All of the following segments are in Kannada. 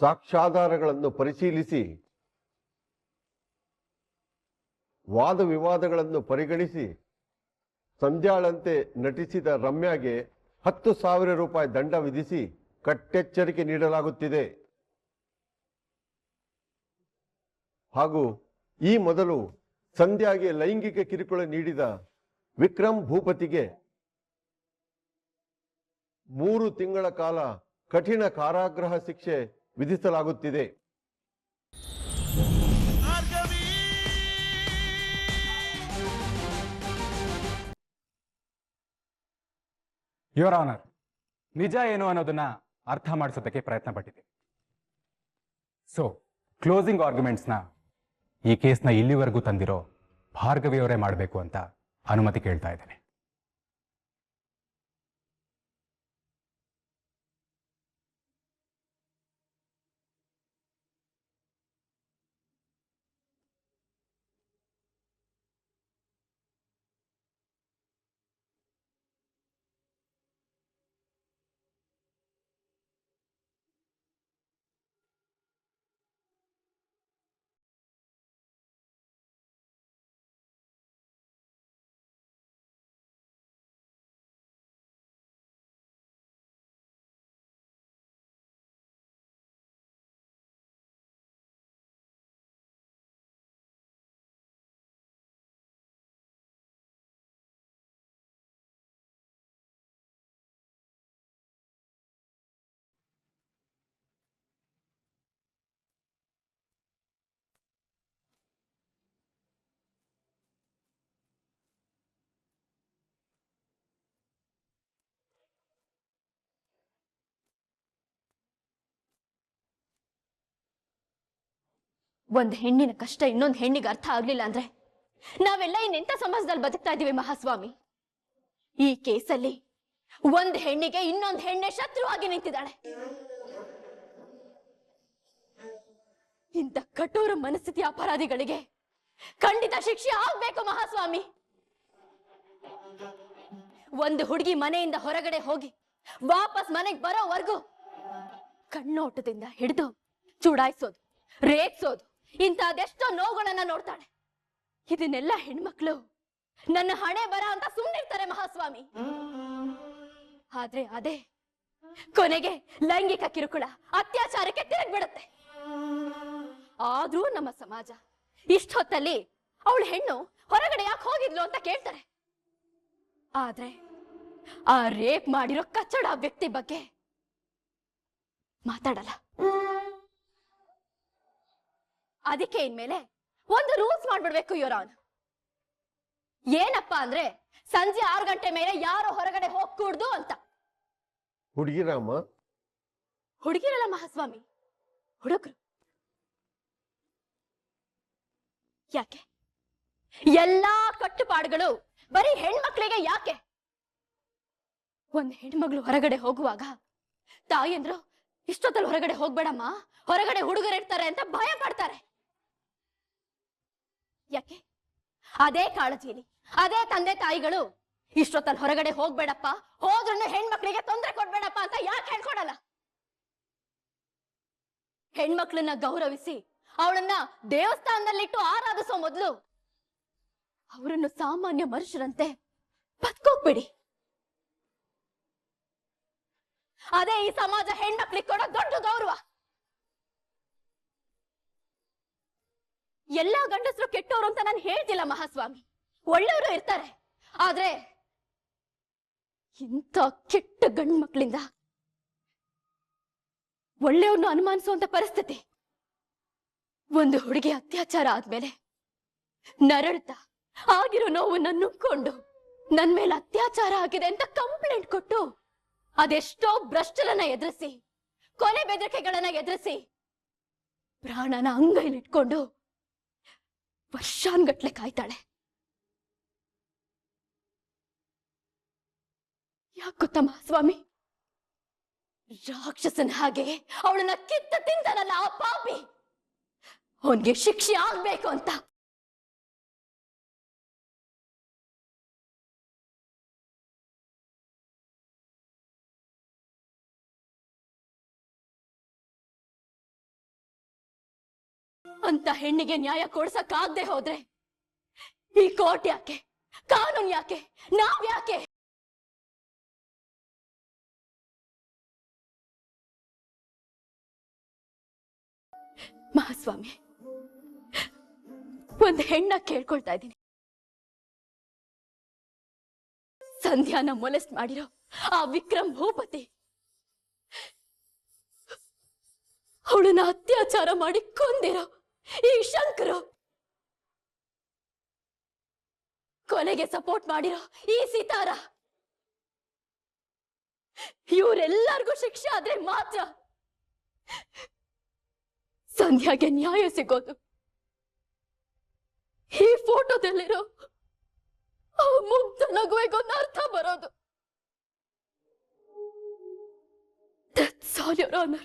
ಸಾಕ್ಷ್ಯಾಧಾರಗಳನ್ನು ಪರಿಶೀಲಿಸಿ ವಾದ ವಿವಾದಗಳನ್ನು ಪರಿಗಣಿಸಿ ಸಂಧ್ಯಾಳಂತೆ ನಟಿಸಿದ ರಮ್ಯಾಗೆ 10,000 ರೂಪಾಯಿ ದಂಡ ವಿಧಿಸಿ ಕಟ್ಟೆಚ್ಚರಿಕೆ ನೀಡಲಾಗುತ್ತಿದೆ. ಹಾಗೂ ಈ ಮೊದಲು ಸಂಧ್ಯಾಗೆ ಲೈಂಗಿಕ ಕಿರುಕುಳ ನೀಡಿದ ವಿಕ್ರಮ್ ಭೂಪತಿಗೆ 3 ತಿಂಗಳ ಕಾಲ ಕಠಿಣ ಕಾರಾಗೃಹ ಶಿಕ್ಷೆ ವಿಧಿಸಲಾಗುತ್ತಿದೆ. ಯುವರ್ ಆನರ್, ನಿಜ ಏನು ಅನ್ನೋದನ್ನ ಅರ್ಥ ಮಾಡಿಸೋದಕ್ಕೆ ಪ್ರಯತ್ನ ಪಟ್ಟಿದೆ. ಸೊ ಕ್ಲೋಸಿಂಗ್ ಆರ್ಗ್ಯುಮೆಂಟ್ಸ್ನ ಈ ಕೇಸ್ನ ಇಲ್ಲಿವರೆಗೂ ತಂದಿರೋ ಭಾರ್ಗವಿಯವರೇ ಮಾಡಬೇಕು ಅಂತ ಅನುಮತಿ ಕೇಳ್ತಾ ಇದ್ದೇನೆ. ಒಂದ್ ಹೆಣ್ಣಿನ ಕಷ್ಟ ಇನ್ನೊಂದು ಹೆಣ್ಣಿಗೆ ಅರ್ಥ ಆಗ್ಲಿಲ್ಲ ಅಂದ್ರೆ ನಾವೆಲ್ಲ ಇನ್ನೆಂತ ಸಮಾಜದಲ್ಲಿ ಬದುಕ್ತಾ ಇದೀವಿ ಮಹಾಸ್ವಾಮಿ. ಈ ಕೇಸಲ್ಲಿ ಒಂದ್ ಹೆಣ್ಣಿಗೆ ಇನ್ನೊಂದು ಹೆಣ್ಣೆ ಶತ್ರುವಾಗಿ ನಿಂತಿದ್ದಾಳೆ. ಇಂಥ ಕಠೋರ ಮನಸ್ಥಿತಿಯ ಅಪರಾಧಿಗಳಿಗೆ ಖಂಡಿತ ಶಿಕ್ಷೆ ಆಗ್ಬೇಕು ಮಹಾಸ್ವಾಮಿ. ಒಂದು ಹುಡುಗಿ ಮನೆಯಿಂದ ಹೊರಗಡೆ ಹೋಗಿ ವಾಪಸ್ ಮನೆಗೆ ಬರೋವರೆಗೂ ಕಣ್ಣೋಟದಿಂದ ಹಿಡಿದು ಚುಡಾಯಿಸೋದು, ರೇಗ್ಸೋದು, ಇಂಥದೆಷ್ಟೋ ನೋವುಗಳನ್ನ ನೋಡ್ತಾಳೆ. ಇದನ್ನೆಲ್ಲ ಹೆಣ್ಮಕ್ಳು ನನ್ನ ಹಣೆ ಬರ ಅಂತ ಸುಮ್ಮನಿರ್ತಾರೆ ಮಹಾಸ್ವಾಮಿ. ಆದ್ರೆ ಅದೇ ಕೊನೆಗೆ ಲೈಂಗಿಕ ಕಿರುಕುಳ, ಅತ್ಯಾಚಾರಕ್ಕೆ ತಿರುಗ್ಬಿಡುತ್ತೆ. ಆದ್ರೂ ನಮ್ಮ ಸಮಾಜ ಇಷ್ಟೊತ್ತಲ್ಲಿ ಅವಳು ಹೆಣ್ಣು ಹೊರಗಡೆ ಯಾಕೆ ಹೋಗಿದ್ಲು ಅಂತ ಕೇಳ್ತಾರೆ. ಆದ್ರೆ ಆ ರೇಪ್ ಮಾಡಿರೋ ಕಚ್ಚಡ ವ್ಯಕ್ತಿ ಬಗ್ಗೆ ಮಾತಾಡಲ್ಲ. ಅದಕ್ಕೆ ಇನ್ಮೇಲೆ ಒಂದು ರೂಲ್ಸ್ ಮಾಡ್ಬಿಡ್ಬೇಕು ಯುವರಾನ್. ಏನಪ್ಪಾ ಅಂದ್ರೆ ಸಂಜೆ 6 ಗಂಟೆ ಮೇಲೆ ಯಾರು ಹೊರಗಡೆ ಹೋಗ್ಕೂಡ್ದು ಅಂತ. ಹುಡುಗಿರಾಮ? ಹುಡುಗಿರಲ್ಲ ಮಹಾಸ್ವಾಮಿ, ಹುಡುಗರು. ಯಾಕೆ ಎಲ್ಲಾ ಕಟ್ಟುಪಾಡುಗಳು ಬರೀ ಹೆಣ್ಮಕ್ಳಿಗೆ ಯಾಕೆ? ಒಂದ್ ಹೆಣ್ಮಗಳು ಹೊರಗಡೆ ಹೋಗುವಾಗ ತಾಯಂದ್ರು ಇಷ್ಟೊತ್ತಲ್ಲಿ ಹೊರಗಡೆ ಹೋಗ್ಬೇಡಮ್ಮ, ಹೊರಗಡೆ ಹುಡುಗರಿರ್ತಾರೆ ಅಂತ ಭಯ ಪಡ್ತಾರೆ. ಯಾಕೆ? ಅದೇ ಕಾಳಜಿಲಿ ಅದೇ ತಂದೆ ತಾಯಿಗಳು ಇಷ್ಟೊತ್ತಲ್ಲಿ ಹೊರಗಡೆ ಹೋಗ್ಬೇಡಪ್ಪ, ಹೋದ್ರೂ ಹೆಣ್ಮಕ್ಳಿಗೆ ತೊಂದರೆ ಕೊಡ್ಬೇಡಪ್ಪ ಅಂತ ಯಾಕೆ ಹೇಳ್ಕೊಡಲ್ಲ? ಹೆಣ್ಮಕ್ಳನ್ನ ಗೌರವಿಸಿ ಅವಳನ್ನ ದೇವಸ್ಥಾನದಲ್ಲಿಟ್ಟು ಆರಾಧಿಸೋ ಮೊದಲು ಅವರನ್ನು ಸಾಮಾನ್ಯ ಮನುಷ್ಯರಂತೆ ಬದುಕೋಗ್ಬಿಡಿ. ಅದೇ ಈ ಸಮಾಜ ಹೆಣ್ಮಕ್ಳಿಗೆ ಕೊಡೋ ದೊಡ್ಡ ಗೌರವ. ಎಲ್ಲಾ ಗಂಡಸರು ಕೆಟ್ಟವರು ಅಂತ ನಾನು ಹೇಳ್ತಿಲ್ಲ ಮಹಾಸ್ವಾಮಿ, ಒಳ್ಳೆಯವರು ಇರ್ತಾರೆ. ಆದ್ರೆ ಇಂಥ ಕೆಟ್ಟ ಗಂಡು ಮಕ್ಕಳಿಂದ ಒಳ್ಳೆಯವ್ರನ್ನು ಅನುಮಾನಿಸುವಂತ ಪರಿಸ್ಥಿತಿ. ಒಂದು ಹುಡುಗಿ ಅತ್ಯಾಚಾರ ಆದ್ಮೇಲೆ ನರಳ್ತಾ ಆಗಿರೋ ನೋವನ್ನ ನುಂಗ್ಕೊಂಡು ನನ್ ಮೇಲೆ ಅತ್ಯಾಚಾರ ಆಗಿದೆ ಅಂತ ಕಂಪ್ಲೇಂಟ್ ಕೊಟ್ಟು ಅದೆಷ್ಟೋ ಭ್ರಷ್ಟರನ್ನ ಎದುರಿಸಿ, ಕೊಲೆ ಬೆದರಿಕೆಗಳನ್ನ ಎದುರಿಸಿ, ಪ್ರಾಣನ ಅಂಗೈಲಿಟ್ಕೊಂಡು ವರ್ಷಾನ್ಗಟ್ಲೆ ಕಾಯ್ತಾಳೆ. ಯಾಕೆ ಗೊತ್ತಾ ಮಹಾಸ್ವಾಮಿ? ರಾಕ್ಷಸನ ಹಾಗೆ ಅವಳನ್ನ ಕಿತ್ತ ತಿಂತಾನಲ್ಲ ಆ ಪಾಪಿ, ಅವನ್ಗೆ ಶಿಕ್ಷೆ ಆಗ್ಬೇಕು ಅಂತ. ಅಂತ ಹೆಣ್ಣಿಗೆ ನ್ಯಾಯ ಕೊಡ್ಸಕ್ಕಾಗದೆ ಹೋದ್ರೆ ಈ ಕೋರ್ಟ್ ಯಾಕೆ, ಕಾನೂನು ಯಾಕೆ, ನಾವ್ ಯಾಕೆ? ಮಹಾಸ್ವಾಮಿ, ಒಂದ್ ಹೆಣ್ಣ ಕೇಳ್ಕೊಳ್ತಾ ಇದ್ದೀನಿ. ಸಂಧ್ಯಾನ ಮೊಲೆಸ್ಟ್ ಮಾಡಿರೋ ಆ ವಿಕ್ರಮ್ ಭೂಪತಿ ಅವಳನ್ನ ಅತ್ಯಾಚಾರ ಮಾಡಿ ಕೊಂದಿರೋ ಈ ಶಂಕರು, ಕೊನೆಗೆ ಸಪೋರ್ಟ್ ಮಾಡಿರೋ ಈ ಸಿತಾರ, ಇವರೆಲ್ಲರಿಗೂ ಶಿಕ್ಷೆ ಆದ್ರೆ ಮಾತ್ರ ಸಂಧ್ಯಾಗೆ ನ್ಯಾಯ ಸಿಗೋದು. ಈ ಫೋಟೋದಲ್ಲಿರೋ ಆ ಮುಗ್ಧ ನಗುವೆಗೊಂದು ಅರ್ಥ ಬರೋದು. That's all, Your Honor.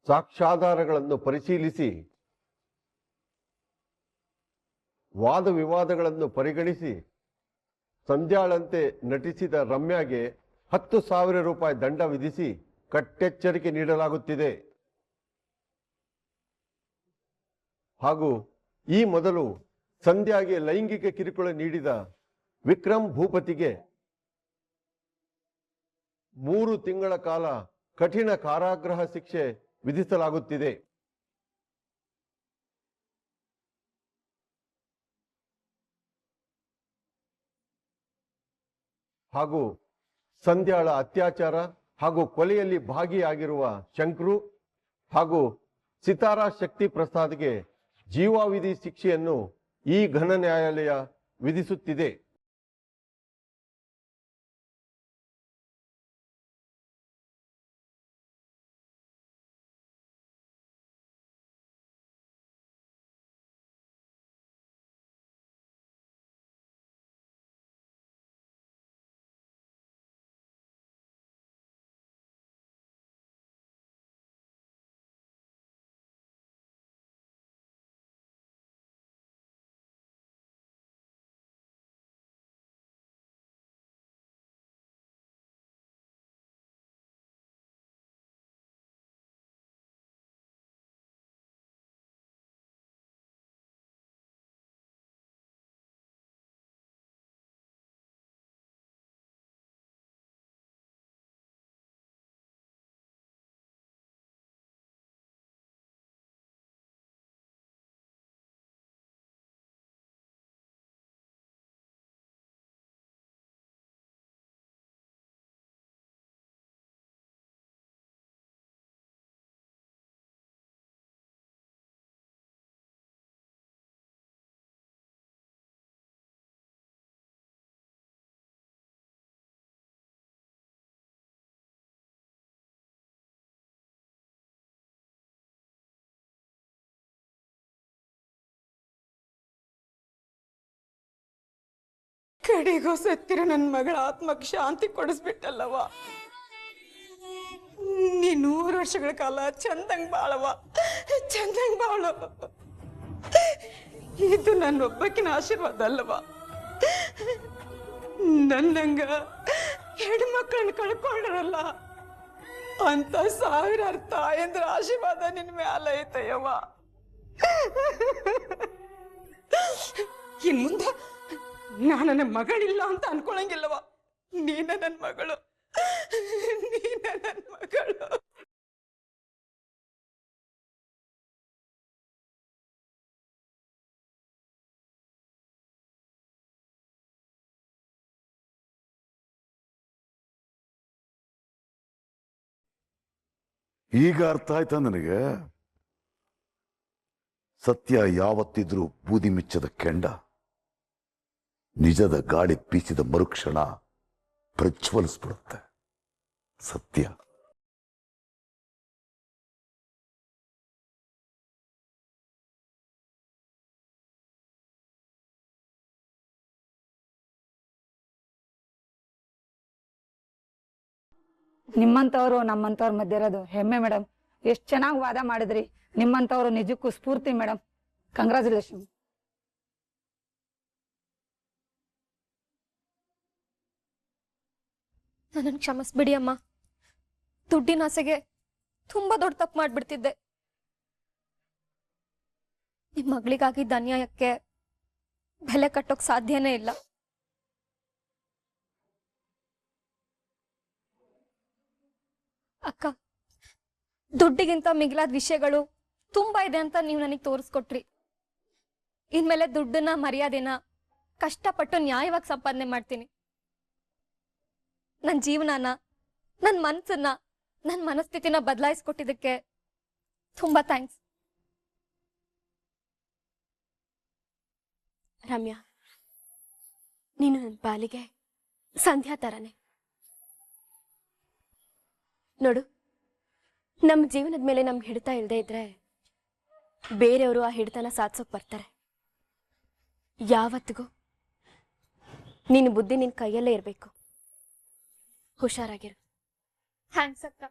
ಸಾಕ್ಷ್ಯಾಧಾರಗಳನ್ನು ಪರಿಶೀಲಿಸಿ ವಾದ ವಿವಾದಗಳನ್ನು ಪರಿಗಣಿಸಿ ಸಂಧ್ಯಾಳಂತೆ ನಟಿಸಿದ ರಮ್ಯಾಗೆ 10,000 ರೂಪಾಯಿ ದಂಡ ವಿಧಿಸಿ ಕಟ್ಟೆಚ್ಚರಿಕೆ ನೀಡಲಾಗುತ್ತಿದೆ. ಹಾಗೂ ಈ ಮೊದಲು ಸಂಧ್ಯಾಗೆ ಲೈಂಗಿಕ ಕಿರುಕುಳ ನೀಡಿದ ವಿಕ್ರಮ್ ಭೂಪತಿಗೆ 3 ತಿಂಗಳ ಕಾಲ ಕಠಿಣ ಕಾರಾಗೃಹ ಶಿಕ್ಷೆ ವಿಧಿಸಲಾಗುತ್ತಿದೆ. ಹಾಗೂ ಸಂಧ್ಯಾಳ ಅತ್ಯಾಚಾರ ಹಾಗೂ ಕೊಲೆಯಲ್ಲಿ ಭಾಗಿಯಾಗಿರುವ ಶಂಕ್ರು ಹಾಗೂ ಸಿತಾರಾ ಶಕ್ತಿ ಪ್ರಸಾದ್ಗೆ ಜೀವಾವಧಿ ಶಿಕ್ಷೆಯನ್ನು ಈ ಘನ ನ್ಯಾಯಾಲಯ ವಿಧಿಸುತ್ತಿದೆ. ಕಡೆಗೂ ಸತ್ತಿರ ನನ್ನ ಮಗಳ ಆತ್ಮಕ್ಕೆ ಶಾಂತಿ ಕೊಡಿಸ್ಬಿಟ್ಟಲ್ಲವ. ನೀ 100 ವರ್ಷಗಳ ಕಾಲ ಚಂದಂಗ್ ಬಾಳವ, ಚಂದಂಗ್ ಬಾಳು. ಇದು ನನ್ನೊಬ್ಬಕಿನ ಆಶೀರ್ವಾದ ಅಲ್ಲವ. ನನ್ನಂಗ ಹೆಣ್ಮಕ್ಳನ್ನ ಕಳ್ಕೊಂಡ್ರಲ್ಲ ಅಂತ 1000 ತಾಯಂದ್ರ ಆಶೀರ್ವಾದ ನಿನ್ ಮ್ಯಾಲ ಐತಯ್ಯವ. ಇನ್ ಮುಂದೆ ನಾನು ನನ್ನ ಮಗಳಿಲ್ಲ ಅಂತ ಅನ್ಕೊಳಂಗಿಲ್ಲವ. ನೀನ ನನ್ನ ಮಗಳು, ನೀನ ನನ್ನ ಮಗಳು. ಈಗ ಅರ್ಥ ಆಯ್ತಾ ನನಗೆ? ಸತ್ಯ ಯಾವತ್ತಿದ್ರೂ ಬೂದಿ ಮಿಚ್ಚದ ಕೆಂಡ, ನಿಜದ ಗಾಳಿ ಬೀಸಿದ ಮರುಕ್ಷಣ ಪ್ರಜ್ವಲಿಸ್ಬಿಡುತ್ತೆ ಸತ್ಯ. ನಿಮ್ಮಂತವ್ರು ನಮ್ಮಂತವ್ರ ಮಧ್ಯೆ ಇರೋದು ಹೆಮ್ಮೆ ಮೇಡಮ್. ಎಷ್ಟ್ ಚೆನ್ನಾಗಿ ವಾದ ಮಾಡಿದ್ರಿ. ನಿಮ್ಮಂತವ್ರು ನಿಜಕ್ಕೂ ಸ್ಫೂರ್ತಿ ಮೇಡಮ್. ಕಂಗ್ರಾಚುಲೇಷನ್. ನನ್ನನ್ನು ಕ್ಷಮಿಸ್ಬಿಡಿ ಅಮ್ಮ. ದುಡ್ಡಿನ ಆಸೆಗೆ ತುಂಬಾ ದೊಡ್ಡ ತಪ್ಪು ಮಾಡ್ಬಿಡ್ತಿದ್ದೆ. ನಿಮ್ ಮಗಳಿಗಾಗಿದ್ದ ಅನ್ಯಾಯಕ್ಕೆ ಬೆಲೆ ಕಟ್ಟೋಕ್ ಸಾಧ್ಯನೇ ಇಲ್ಲ. ಅಕ್ಕ, ದುಡ್ಡಿಗಿಂತ ಮಿಗಿಲಾದ ವಿಷಯಗಳು ತುಂಬಾ ಇದೆ ಅಂತ ನೀವು ನನಗೆ ತೋರಿಸ್ಕೊಟ್ರಿ. ಇನ್ಮೇಲೆ ದುಡ್ಡನ್ನ ಮರ್ಯಾದೆನ ಕಷ್ಟಪಟ್ಟು ನ್ಯಾಯವಾಗಿ ಸಂಪಾದನೆ ಮಾಡ್ತೀನಿ. ನನ್ನ ಜೀವನನ, ನನ್ನ ಮನಸ್ಸನ್ನ, ನನ್ನ ಮನಸ್ಥಿತಿನ ಬದಲಾಯಿಸ್ಕೊಟ್ಟಿದ್ದಕ್ಕೆ ತುಂಬಾ ಥ್ಯಾಂಕ್ಸ್. ರಮ್ಯಾ, ನೀನು ನನ್ನ ಪಾಲಿಗೆ ಸಂಧ್ಯಾ ತರನೇ. ನೋಡು, ನಮ್ಮ ಜೀವನದ ಮೇಲೆ ನಮ್ಗೆ ಹಿಡಿತ ಇಲ್ಲದೆ ಇದ್ರೆ ಬೇರೆಯವರು ಆ ಹಿಡಿತನ ಸಾಧಿಸೋಕೆ ಬರ್ತಾರೆ. ಯಾವತ್ತಿಗೂ ನಿನ್ನ ಬುದ್ಧಿ ನಿನ್ನ ಕೈಯಲ್ಲೇ ಇರಬೇಕು. ಹುಷಾರಾಗಿರು. ಥ್ಯಾಂಕ್ಸ್ ಅಕ್ಕ.